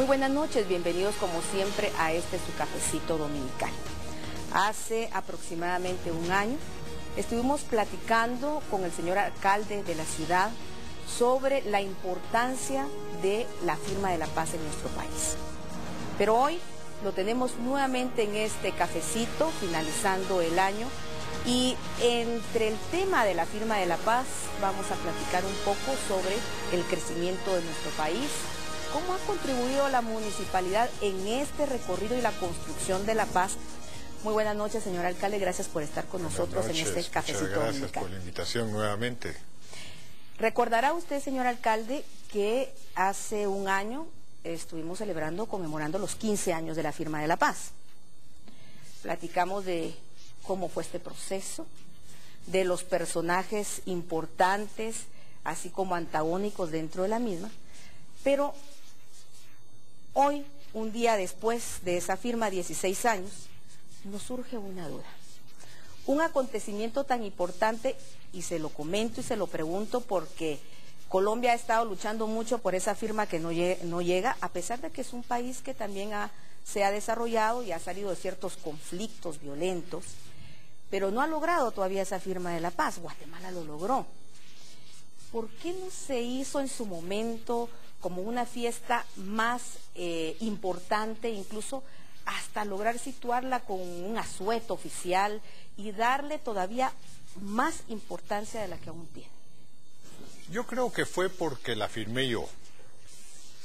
Muy buenas noches, bienvenidos como siempre a este su cafecito dominical. Hace aproximadamente un año estuvimos platicando con el señor alcalde de la ciudad sobre la importancia de la firma de la paz en nuestro país. Pero hoy lo tenemos nuevamente en este cafecito, finalizando el año, y entre el tema de la firma de la paz vamos a platicar un poco sobre el crecimiento de nuestro país, cómo ha contribuido la municipalidad en este recorrido y la construcción de la paz. Muy buenas noches, señor alcalde, gracias por estar con nosotros en este cafecito dominical. Muchas gracias por la invitación nuevamente. Recordará usted, señor alcalde, que hace un año estuvimos conmemorando los 15 años de la firma de la paz. Platicamos de cómo fue este proceso, de los personajes importantes, así como antagónicos dentro de la misma, pero hoy, un día después de esa firma, 16 años, nos surge una duda. Un acontecimiento tan importante, y se lo comento y se lo pregunto porque Colombia ha estado luchando mucho por esa firma que no llega, a pesar de que es un país que también se ha desarrollado y ha salido de ciertos conflictos violentos, pero no ha logrado todavía esa firma de la paz. Guatemala lo logró. ¿Por qué no se hizo en su momento como una fiesta más importante, incluso hasta lograr situarla con un asueto oficial y darle todavía más importancia de la que aún tiene? Yo creo que fue porque la firmé yo.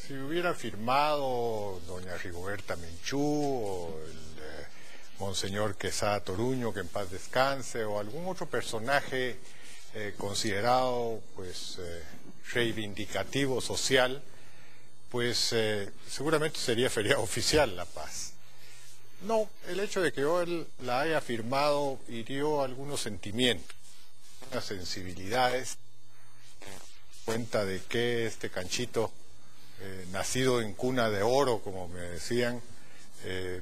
Si hubiera firmado doña Rigoberta Menchú o el monseñor Quesada Toruño, que en paz descanse, o algún otro personaje considerado pues reivindicativo social, pues seguramente sería feriado oficial la paz. No, el hecho de que yo la haya firmado hirió algunos sentimientos, unas sensibilidades, cuenta de que este canchito, nacido en cuna de oro, como me decían,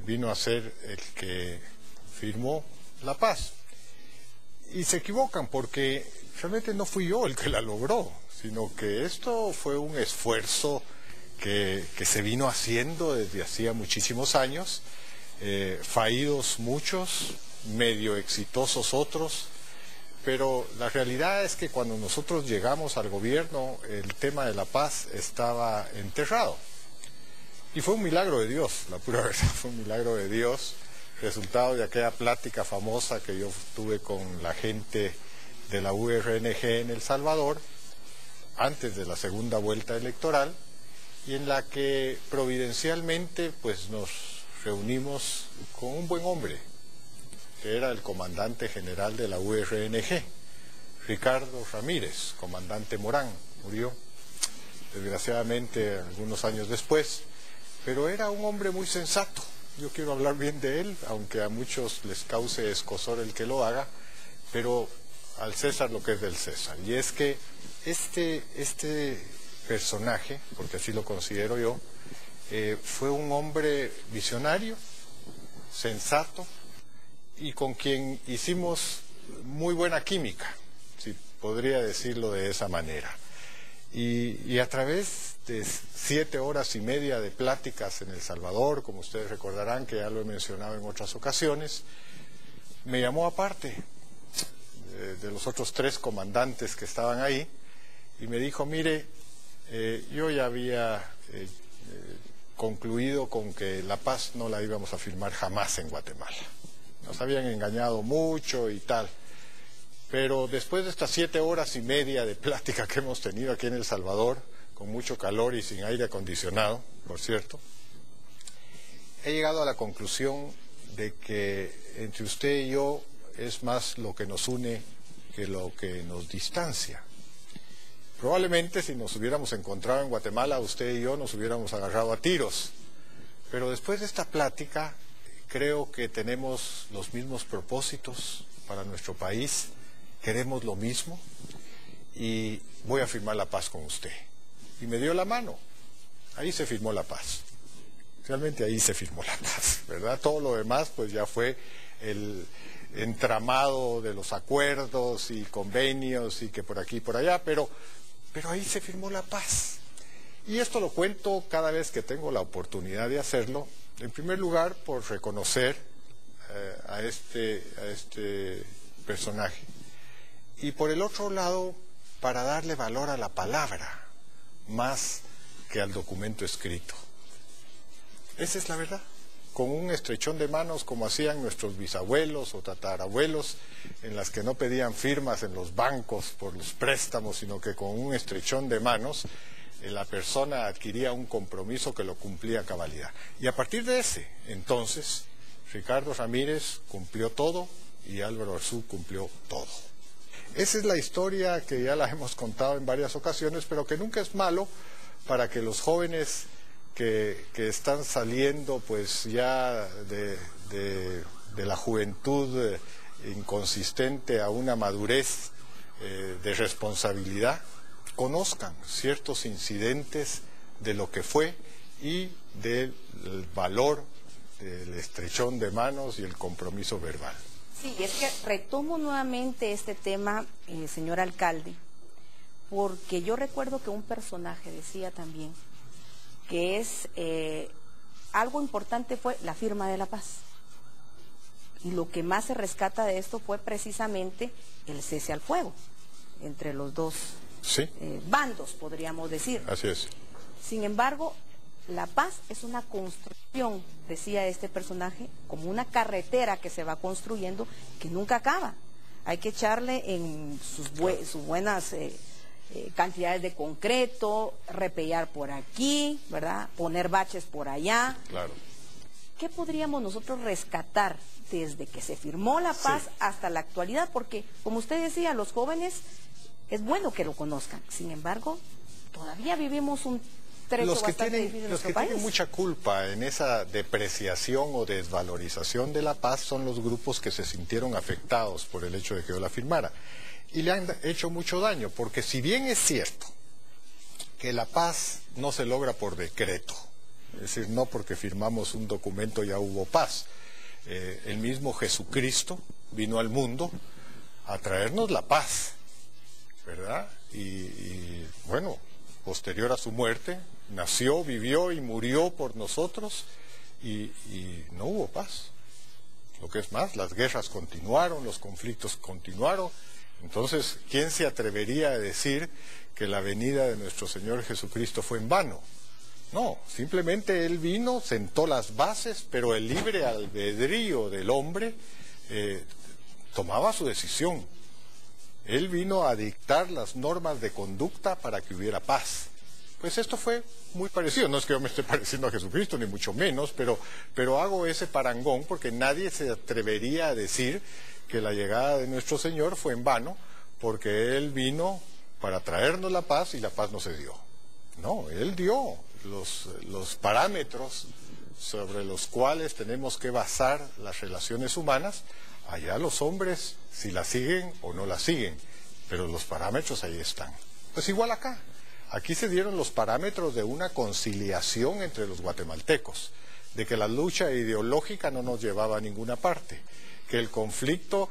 vino a ser el que firmó la paz. Y se equivocan porque realmente no fui yo el que la logró, sino que esto fue un esfuerzo que se vino haciendo desde hacía muchísimos años, fallidos muchos, medio exitosos otros, pero la realidad es que cuando nosotros llegamos al gobierno, el tema de la paz estaba enterrado. Y fue un milagro de Dios, la pura verdad, fue un milagro de Dios, resultado de aquella plática famosa que yo tuve con la gente de la URNG en El Salvador, antes de la segunda vuelta electoral, y en la que providencialmente pues nos reunimos con un buen hombre, que era el comandante general de la URNG, Ricardo Ramírez, comandante Morán, murió desgraciadamente algunos años después, pero era un hombre muy sensato. Yo quiero hablar bien de él, aunque a muchos les cause escozor el que lo haga, pero al César lo que es del César. Y es que este personaje, porque así lo considero yo, fue un hombre visionario, sensato, y con quien hicimos muy buena química, si podría decirlo de esa manera. Y a través de 7 horas y media de pláticas en El Salvador, como ustedes recordarán que ya lo he mencionado en otras ocasiones, me llamó aparte de los otros 3 comandantes que estaban ahí y me dijo: mire, yo ya había concluido con que la paz no la íbamos a firmar jamás en Guatemala. Nos habían engañado mucho y tal. Pero después de estas 7 horas y media de plática que hemos tenido aquí en El Salvador, con mucho calor y sin aire acondicionado, por cierto, he llegado a la conclusión de que entre usted y yo es más lo que nos une que lo que nos distancia. Probablemente si nos hubiéramos encontrado en Guatemala, usted y yo nos hubiéramos agarrado a tiros. Pero después de esta plática, creo que tenemos los mismos propósitos para nuestro país, queremos lo mismo y voy a firmar la paz con usted. Y me dio la mano. Ahí se firmó la paz. Realmente ahí se firmó la paz, ¿verdad? Todo lo demás pues ya fue el entramado de los acuerdos y convenios y que por aquí y por allá, pero ahí se firmó la paz. Y esto lo cuento cada vez que tengo la oportunidad de hacerlo, en primer lugar por reconocer a este personaje, y por el otro lado para darle valor a la palabra más que al documento escrito. Esa es la verdad. Con un estrechón de manos, como hacían nuestros bisabuelos o tatarabuelos, en las que no pedían firmas en los bancos por los préstamos, sino que con un estrechón de manos la persona adquiría un compromiso que lo cumplía a cabalidad. Y a partir de ese, entonces, Ricardo Ramírez cumplió todo y Álvaro Arzú cumplió todo. Esa es la historia que ya la hemos contado en varias ocasiones, pero que nunca es malo para que los jóvenes que están saliendo pues ya de la juventud inconsistente a una madurez de responsabilidad, conozcan ciertos incidentes de lo que fue y del valor del estrechón de manos y el compromiso verbal. Sí, es que retomo nuevamente este tema, señor alcalde, porque yo recuerdo que un personaje decía también que algo importante fue la firma de la paz. Y lo que más se rescata de esto fue precisamente el cese al fuego entre los dos bandos, podríamos decir. Así es. Sin embargo, la paz es una construcción, decía este personaje, como una carretera que se va construyendo, que nunca acaba. Hay que echarle en sus buenas cantidades de concreto, repellar por aquí, ¿verdad? Poner baches por allá. Claro. ¿Qué podríamos nosotros rescatar desde que se firmó la paz hasta la actualidad? Porque, como usted decía, los jóvenes es bueno que lo conozcan. Sin embargo, todavía vivimos un trecho bastante difícil en nuestro país. Tienen mucha culpa en esa depreciación o desvalorización de la paz son los grupos que se sintieron afectados por el hecho de que yo la firmara. Y le han hecho mucho daño, porque si bien es cierto que la paz no se logra por decreto, es decir, no porque firmamos un documento ya hubo paz. El mismo Jesucristo vino al mundo a traernos la paz, ¿verdad? Y bueno, posterior a su muerte, nació, vivió y murió por nosotros y no hubo paz. Lo que es más, las guerras continuaron, los conflictos continuaron. Entonces, ¿quién se atrevería a decir que la venida de nuestro Señor Jesucristo fue en vano? No, simplemente Él vino, sentó las bases, pero el libre albedrío del hombre tomaba su decisión. Él vino a dictar las normas de conducta para que hubiera paz. Pues esto fue muy parecido, no es que yo me esté pareciendo a Jesucristo, ni mucho menos, pero hago ese parangón porque nadie se atrevería a decir que la llegada de nuestro Señor fue en vano, porque Él vino para traernos la paz y la paz no se dio. No, Él dio los parámetros sobre los cuales tenemos que basar las relaciones humanas. Allá los hombres si la siguen o no la siguen, pero los parámetros ahí están. Pues igual acá. Aquí se dieron los parámetros de una conciliación entre los guatemaltecos, de que la lucha ideológica no nos llevaba a ninguna parte, que el conflicto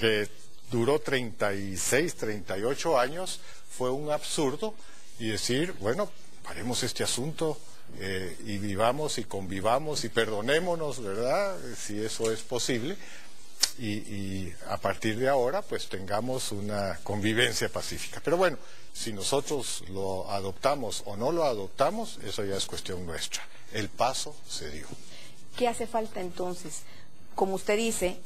que duró 36, 38 años fue un absurdo, y decir, bueno, paremos este asunto y vivamos y convivamos y perdonémonos, ¿verdad? Si eso es posible. Y a partir de ahora pues tengamos una convivencia pacífica. Pero bueno, si nosotros lo adoptamos o no lo adoptamos, eso ya es cuestión nuestra. El paso se dio. ¿Qué hace falta entonces? Como usted dice,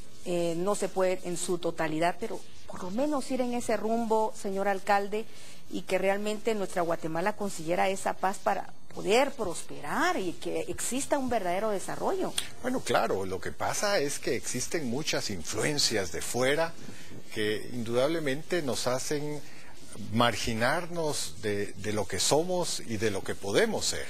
no se puede en su totalidad, pero por lo menos ir en ese rumbo, señor alcalde, y que realmente nuestra Guatemala consiguiera esa paz para poder prosperar y que exista un verdadero desarrollo. Bueno, claro, lo que pasa es que existen muchas influencias de fuera que indudablemente nos hacen marginarnos de lo que somos y de lo que podemos ser.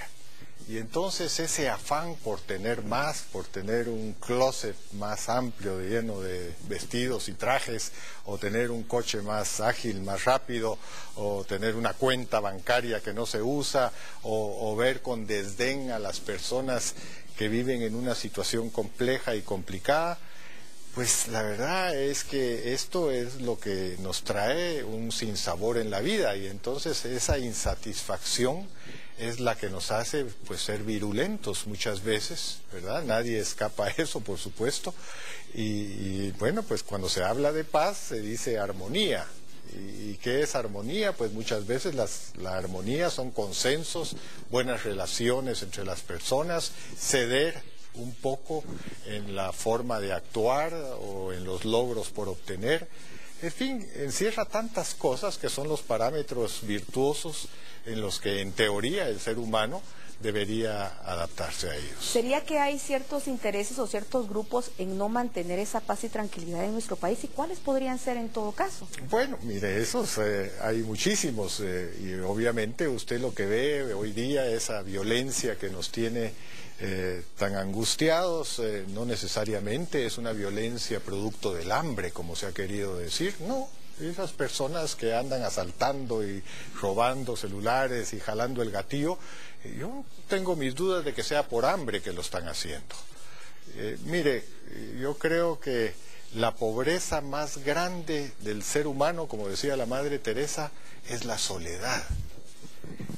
Y entonces ese afán por tener más, por tener un closet más amplio lleno de vestidos y trajes, o tener un coche más ágil, más rápido, o tener una cuenta bancaria que no se usa, o ver con desdén a las personas que viven en una situación compleja y complicada, Pues la verdad es que esto es lo que nos trae un sinsabor en la vida, y entonces esa insatisfacción es la que nos hace pues ser virulentos muchas veces, ¿verdad? Nadie escapa a eso, por supuesto, y bueno, pues cuando se habla de paz se dice armonía. ¿Y qué es armonía? Pues muchas veces la armonía son consensos, buenas relaciones entre las personas, ceder un poco en la forma de actuar o en los logros por obtener. En fin, encierra tantas cosas que son los parámetros virtuosos en los que en teoría el ser humano debería adaptarse a ellos. ¿Sería que hay ciertos intereses o ciertos grupos en no mantener esa paz y tranquilidad en nuestro país? ¿Y cuáles podrían ser en todo caso? Bueno, mire, esos hay muchísimos y obviamente usted lo que ve hoy día, esa violencia que nos tiene tan angustiados, no necesariamente es una violencia producto del hambre, como se ha querido decir, no. Esas personas que andan asaltando y robando celulares y jalando el gatillo, yo tengo mis dudas de que sea por hambre que lo están haciendo. Mire, yo creo que la pobreza más grande del ser humano, como decía la Madre Teresa, es la soledad.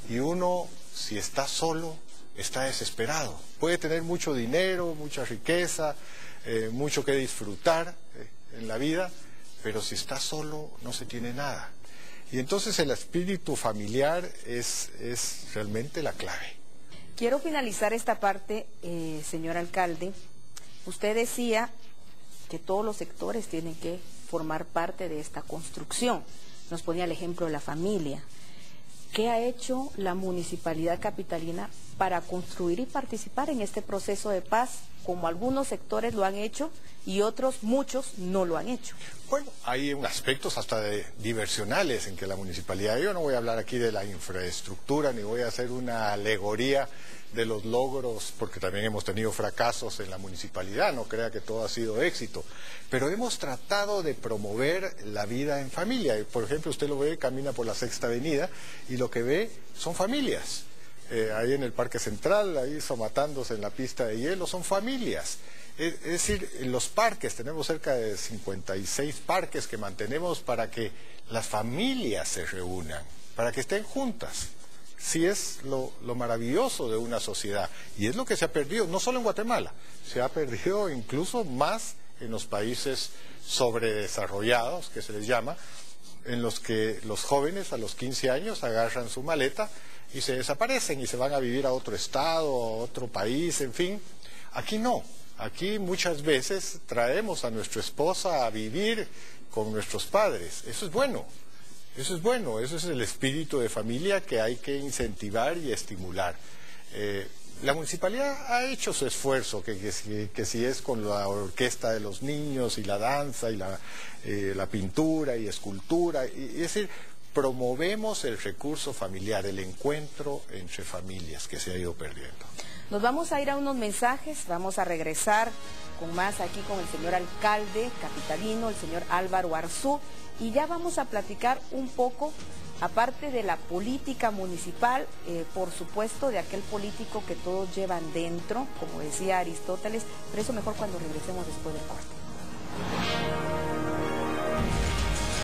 Y uno, si está solo, está desesperado. Puede tener mucho dinero, mucha riqueza, mucho que disfrutar en la vida, pero si está solo no se tiene nada. Y entonces el espíritu familiar es realmente la clave. Quiero finalizar esta parte, señor alcalde. Usted decía que todos los sectores tienen que formar parte de esta construcción. Nos ponía el ejemplo de la familia. ¿Qué ha hecho la Municipalidad Capitalina para construir y participar en este proceso de paz, como algunos sectores lo han hecho y otros, muchos, no lo han hecho? Bueno, hay aspectos hasta diversionales en que la municipalidad, yo no voy a hablar aquí de la infraestructura, ni voy a hacer una alegoría de los logros, porque también hemos tenido fracasos en la municipalidad, no crea que todo ha sido éxito, pero hemos tratado de promover la vida en familia. Por ejemplo, usted lo ve, camina por la Sexta Avenida y lo que ve son familias. Ahí en el Parque Central, ahí somatándose en la pista de hielo, son familias. Es decir, en los parques, tenemos cerca de 56 parques que mantenemos para que las familias se reúnan, para que estén juntas. Sí, es lo maravilloso de una sociedad, y es lo que se ha perdido, no solo en Guatemala, se ha perdido incluso más en los países sobredesarrollados, que se les llama, en los que los jóvenes a los 15 años agarran su maleta y se desaparecen y se van a vivir a otro estado, a otro país, en fin. Aquí no, aquí muchas veces traemos a nuestra esposa a vivir con nuestros padres. Eso es bueno. Eso es bueno, eso es el espíritu de familia que hay que incentivar y estimular. La municipalidad ha hecho su esfuerzo, que si es con la orquesta de los niños y la danza y la pintura y escultura, es decir, promovemos el recurso familiar, el encuentro entre familias que se ha ido perdiendo. Nos vamos a ir a unos mensajes, vamos a regresar con más aquí con el señor alcalde capitalino, el señor Álvaro Arzú, y ya vamos a platicar un poco, aparte de la política municipal, por supuesto, de aquel político que todos llevan dentro, como decía Aristóteles, pero eso mejor cuando regresemos después del corte.